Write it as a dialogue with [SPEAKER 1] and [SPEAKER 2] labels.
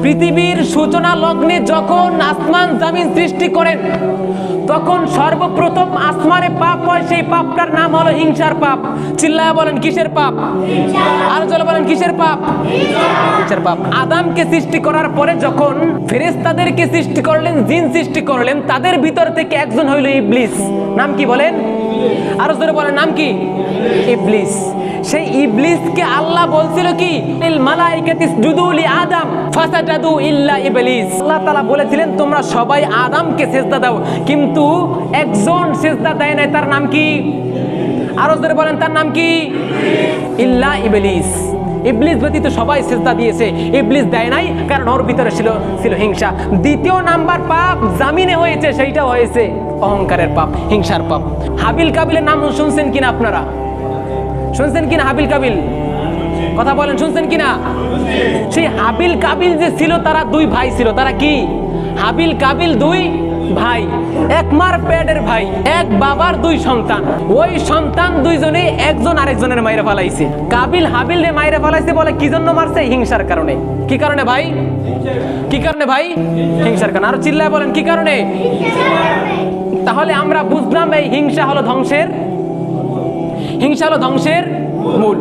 [SPEAKER 1] পৃথিবীর সূচনা লগ্নে যখন আসমান জমিন সৃষ্টি করেন, তখন সর্বপ্রথম আসমানে পাপ হয়, সেই পাপটার নাম হলো হিংসার পাপ। চিল্লায়া বলেন কিসের পাপ? আর জোরে বলেন কিসের পাপ? হিংসার পাপ। আদমকে সৃষ্টি করার পরে যখন ফেরেশতাদেরকে সৃষ্টি করলেন, জিন সৃষ্টি করলেন, তাদের ভিতর থেকে একজন হইল ইবলিস। নাম কি বলেন? আর জোরে বলেন নাম কি? ইবলিস। সেই ইবলিসকে আল্লাহ বলছিল কি, ইল মালাইকাতিস জুদু লি আদম ফাসাজাদু ইল্লা ইবলিস। আল্লাহ তাআলা বলেছিলেন তোমরা সবাই আদমকে সিজদা দাও, কিন্তু একজন সিজদা দেয় নাই, তার নাম কি? আরো জোরে বলেন তার নাম কি? ইল্লা ইবলিস। ইবলিস ব্যতীত সবাই সিজদা দিয়েছে, ইবলিস দেয় নাই, কারণ ওর ভিতরে ছিল হিংসা। দ্বিতীয় নাম্বার পাপ জামিনে হয়েছে, সেইটা হয়েছে অহংকারের পাপ, হিংসার পাপ। হাবিল কাবিলের নাম শুনছেন কিনা আপনারা? শুনছেন কিনা হাবিল কাবিল? কথা বলেন, শুনছেন কিনা? সেই হাবিল কাবিল যে ছিল, তারা দুই ভাই ছিল। তারা কি? হাবিল কাবিল দুই ভাই, এক মার পেটের ভাই, এক বাবার দুই সন্তান। ওই সন্তান দুইজনে একজন আরেকজনের মাইরে ফেলাইছে। কাবিল হাবিল রে মাইরে ফেলাইছে, বলে কি জন্য মারছে? হিংসার কারণে। কি কারণে ভাই? কি কারণে ভাই? হিংসার কারণে। আর চিল্লায় বলেন কি কারণে? তাহলে আমরা বুঝলাম এই হিংসা হলো ধ্বংসের মূল।